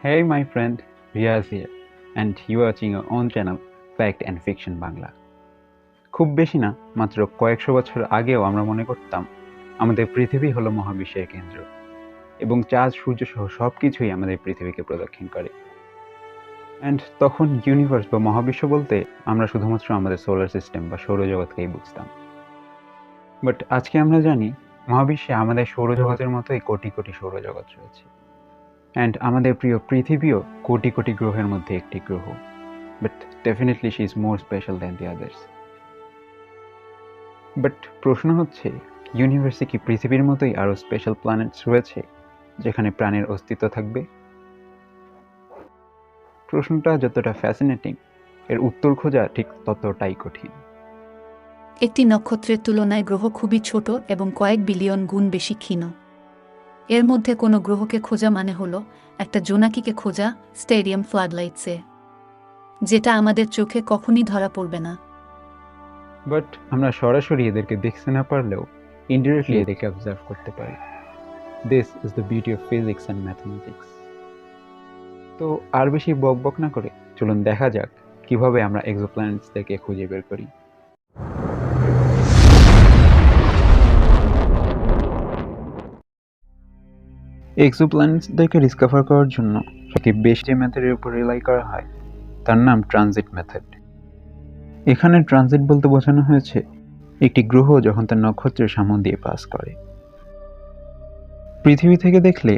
Hey my friend, Riaz here and you are watching your own channel Fact and Fiction Bangla. খুব বেশি না, মাত্র কয়েকশো বছর আগেও আমরা মনে করতাম আমাদের পৃথিবী হলো মহাবিশ্বের কেন্দ্র এবং চাঁদ সূর্য সহ সবকিছুই আমাদের পৃথিবীকে প্রদক্ষিণ করে। অ্যান্ড তখন ইউনিভার্স বা মহাবিশ্ব বলতে আমরা শুধুমাত্র আমাদের সোলার সিস্টেম বা সৌরজগৎকেই বুঝতাম। বাট আজকে আমরা জানি মহাবিশ্বে আমাদের সৌরজগতের মতোই কোটি কোটি সৌরজগৎ রয়েছে। অ্যান্ড আমাদের প্রিয় পৃথিবীও কোটি কোটি গ্রহের মধ্যে একটি গ্রহ, but definitely she is more special than the others. But প্রশ্ন হচ্ছে, ইউনিভার্সে কি পৃথিবীর মতোই আরও স্পেশাল প্ল্যানেটস রয়েছে যেখানে প্রাণের অস্তিত্ব থাকবে? প্রশ্নটা যতটা ফ্যাসিনেটিং, এর উত্তর খোঁজা ঠিক ততটাই কঠিন। একটি নক্ষত্রের তুলনায় গ্রহ খুবই ছোট এবং কয়েক বিলিয়ন গুণ বেশি ক্ষীণ। এর মধ্যে কোনো গ্রহকে খোঁজা মানে হলো একটা জোনাকিকে খোঁজা স্টেডিয়াম ফ্লাডলাইটসে, যেটা আমাদের চোখে কখনই ধরা পড়বে না। বাট আমরা সরাসরি এদেরকে দেখতে না পারলেও ইনডিরেক্টলি এদেরকে অবজার্ভ করতে পারি। This is the beauty of physics and mathematics. তো আর বেশি বক বক না করে চলুন দেখা যাক কিভাবে আমরা এক্সোপ্ল্যানেটসদেরকে খুঁজে বের করি। এক্সোপ্ল্যানেটসদেরকে ডিসকভার করার জন্য সবচেয়ে বেশি যে মেথডের উপর রিলাই করা হয় তার নাম ট্রানজিট মেথড। এখানে ট্রানজিট বলতে বোঝানো হয়েছে একটি গ্রহ যখন তার নক্ষত্রের সামনে দিয়ে পাস করে। পৃথিবী থেকে দেখলে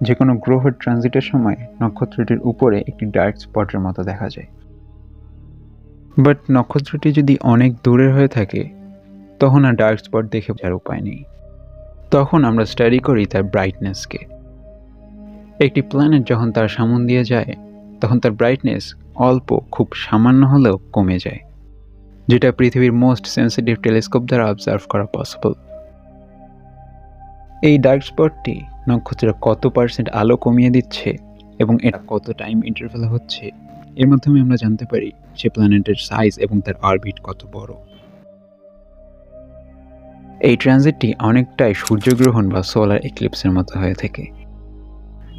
যে কোনো গ্রহের ট্রানজিটের সময় নক্ষত্রটির উপরে একটি ডার্ক স্পটের মতো দেখা যায়। বাট নক্ষত্রটি যদি অনেক দূরের হয়ে থাকে তখন আর ডার্ক স্পট দেখে বোঝার উপায় নেই। তখন আমরা স্টাডি করি তার ব্রাইটনেসকে। একটি প্ল্যানেট যখন তার সামন দিয়ে যায় তখন তার ব্রাইটনেস অল্প, খুব সামান্য হলেও কমে যায়, যেটা পৃথিবীর মোস্ট সেন্সিটিভ টেলিস্কোপ দ্বারা অবজার্ভ করা পসিবল। এই ডার্ক স্পটটি নক্ষত্রের কত পার্সেন্ট আলো কমিয়ে দিচ্ছে এবং এটা কত টাইম ইন্টারভ্যালে হচ্ছে, এর মাধ্যমে আমরা জানতে পারি সে প্ল্যানেটের সাইজ এবং তার অরবিট কত বড়। এই ট্রানজিটটি অনেকটাই সূর্যগ্রহণ বা সোলার এক্লিপসের মতো হয়ে থাকে,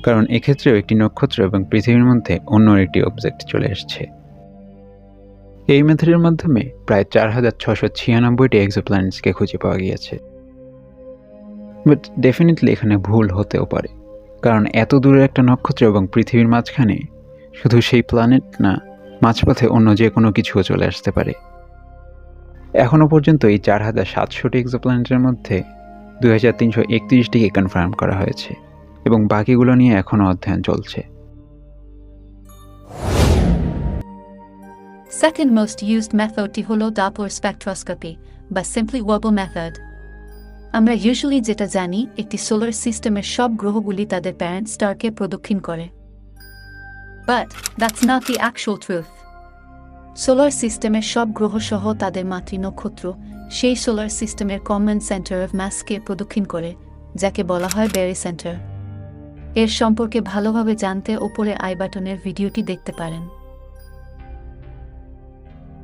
কারণ এক্ষেত্রেও একটি নক্ষত্র এবং পৃথিবীর মধ্যে অন্য একটি অবজেক্ট চলে আসছে। এই মেথডের মাধ্যমে প্রায় 4696টি এক্সোপ্ল্যানেটসকে খুঁজে পাওয়া গিয়েছে। বাট ডেফিনেটলি এখানে ভুল হতেও পারে, কারণ এত দূরের একটা নক্ষত্র এবং পৃথিবীর মাঝখানে শুধু সেই প্ল্যানেট না, মাঝপথে অন্য যে কোনো কিছুও চলে আসতে পারে। এখনও পর্যন্ত এই 4700টি এক্সোপ্ল্যানেটের মধ্যে 2331টিকে কনফার্ম করা হয়েছে এবং বাকিগুলো নিয়ে এখনও অধ্যয়ন চলছে। Second most used মেথডটি হলো Doppler spectroscopy বা সিম্পলি ওয়াবল মেথড। আমরা ইউজুয়ালি যেটা জানি, একটি সোলার সিস্টেমের সব গ্রহগুলি তাদের প্যারেন্ট স্টারকে প্রদক্ষিণ করে। But that's not the actual truth. Solar সিস্টেমের সব গ্রহ সহ তাদের মাতৃ নক্ষত্র সেই সোলার সিস্টেমের কমন সেন্টার অফ ম্যাসকে প্রদক্ষিণ করে, যাকে বলা হয় ব্যারি সেন্টার। এর সম্পর্কে ভালোভাবে জানতে ওপরে আই বাটনের ভিডিওটি দেখতে পারেন।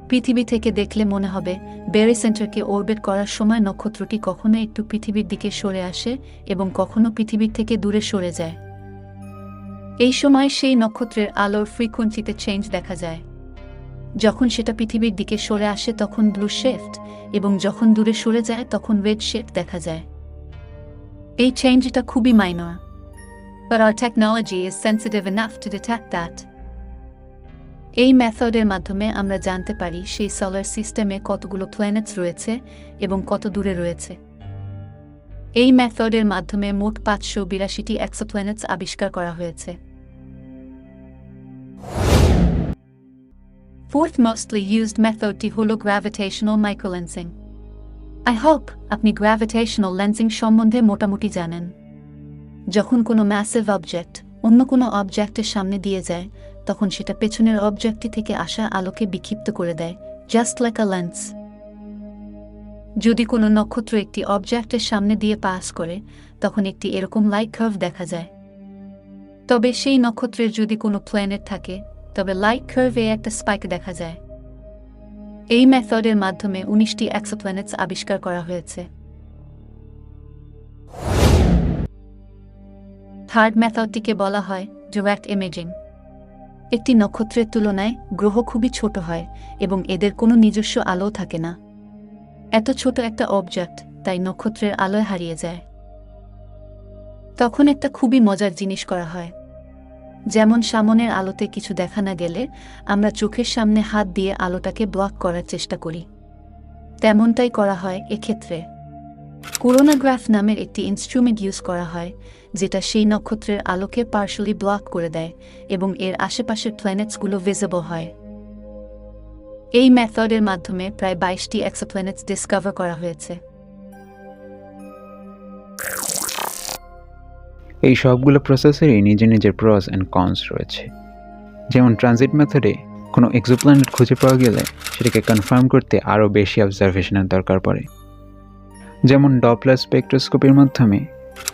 পৃথিবী থেকে দেখলে মনে হবে ব্যারি সেন্টারকে অরবিট করার সময় নক্ষত্রটি কখনো একটু পৃথিবীর দিকে সরে আসে এবং কখনো পৃথিবীর থেকে দূরে সরে যায়। এই সময় সেই নক্ষত্রের আলোর ফ্রিকোয়েন্সিতে চেঞ্জ দেখা যায়। যখন সেটা পৃথিবীর দিকে সরে আসে তখন ব্লু শিফট, এবং যখন দূরে সরে যায় তখন রেড শিফট দেখা যায়। এই চেঞ্জটা খুবই minor, but our technology is sensitive enough to detect that. এই মেথডের মাধ্যমে আমরা জানতে পারি সেই সোলার সিস্টেমে কতগুলো প্ল্যানেটস রয়েছে এবং কত দূরে রয়েছে। এই মেথডের মাধ্যমে মোট 582টি এক্সোপ্ল্যানেটস আবিষ্কার করা হয়েছে। Fourth mostly used মেথডটি হলো গ্র্যাভিটেশনাল মাইক্রোলেন্সিং। I hope আপনি গ্র্যাভিটেশনাল লেন্সিং সম্বন্ধে মোটামুটি জানেন। যখন কোনো ম্যাসিভ অবজেক্ট অন্য কোনো অবজেক্টের সামনে দিয়ে যায় তখন সেটা পেছনের অবজেক্টটি থেকে আসা আলোকে বিক্ষিপ্ত করে দেয়, জাস্ট লাইক আ লেন্স। যদি কোনো নক্ষত্র একটি অবজেক্টের সামনে দিয়ে পাস করে তখন একটি এরকম লাইট কার্ভ দেখা যায়। তবে সেই নক্ষত্রের যদি কোনো প্ল্যানেট থাকে তবে লাইট কার্ভে একটা স্পাইক দেখা যায়। এই মেথডের মাধ্যমে 19টি এক্সোপ্ল্যানেটস আবিষ্কার করা হয়েছে। থার্ড মেথডটিকে বলা হয় ডিরেক্ট ইমেজিং। একটি নক্ষত্রের তুলনায় গ্রহ খুবই ছোট হয় এবং এদের কোনো নিজস্ব আলো থাকে না। এত ছোট একটা অবজেক্ট তাই নক্ষত্রের আলোয় হারিয়ে যায়। তখন একটা খুবই মজার জিনিস করা হয়। যেমন সামনের আলোতে কিছু দেখা না গেলে আমরা চোখের সামনে হাত দিয়ে আলোটাকে ব্লক করার চেষ্টা করি, তেমনটাই করা হয় এক্ষেত্রে। কোরোনাগ্রাফ নামের একটি ইনস্ট্রুমেন্ট ইউজ করা হয় যেটা সেই নক্ষত্রের আলোকে পার্শালি ব্লক করে দেয় এবং এর আশেপাশের প্ল্যানেটসগুলো ভিজিবল হয়। এই মেথডের মাধ্যমে প্রায় 22টি এক্সোপ্ল্যানেটস ডিসকভার করা হয়েছে। এই সবগুলো প্রসেসেরই নিজের নিজের প্রস অ্যান্ড কনস রয়েছে। যেমন ট্রানজিট মেথডে কোনো এক্সোপ্ল্যানেট খুঁজে পাওয়া গেলে সেটাকে কনফার্ম করতে আরও বেশি অবজারভেশনের দরকার পড়ে। যেমন ডপলার স্পেকট্রোস্কোপির মাধ্যমে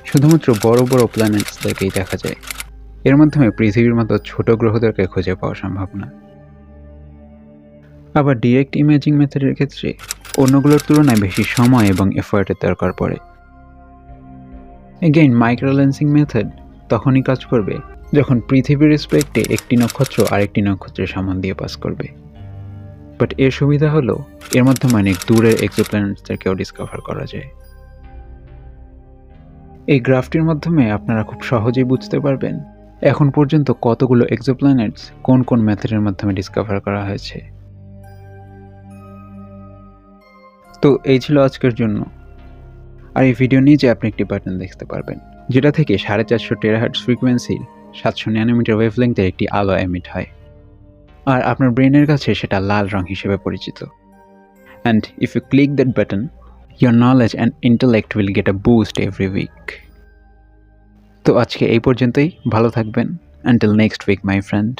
শুধুমাত্র বড় বড় প্ল্যানেটসদেরকেই দেখা যায়। এর মাধ্যমে পৃথিবীর মতো ছোট গ্রহদেরকে খুঁজে পাওয়া সম্ভব না। আবার ডিরেক্ট ইমেজিং মেথডের ক্ষেত্রে অন্যগুলোর তুলনায় বেশি সময় এবং এফোর্টের দরকার পড়ে। এগেইন মাইক্রোলেন্সিং মেথড তখনই কাজ করবে যখন পৃথিবীর রেসপেক্টে একটি নক্ষত্র আরেকটি নক্ষত্রের সামনে দিয়ে পাস করবে। বাট এর সুবিধা হলো এর মাধ্যমে অনেক দূরের এক্সোপ্ল্যানেটসদেরকেও ডিসকভার করা যায়। এই গ্রাফটির মাধ্যমে আপনারা খুব সহজেই বুঝতে পারবেন এখন পর্যন্ত কতগুলো এক্সোপ্ল্যানেটস কোন কোন মেথডের মাধ্যমে ডিসকভার করা হয়েছে। তো এই ছিল আজকের জন্য। আর এই ভিডিও নিচে আপনি একটি বাটন দেখতে পারবেন যেটা থেকে 450 টেরাহার্টজ ফ্রিকোয়েন্সির 700 ন্যানোমিটার ওয়েভলেংথের একটি আলো এমিট হয়। আর আপনার ব্রেনের কাছে সেটা লাল রং হিসেবে পরিচিত। And if you click that button, your knowledge and intellect will get a boost every week. তো আজকে এই পর্যন্তই। ভালো থাকবেন। Until next week, my friend.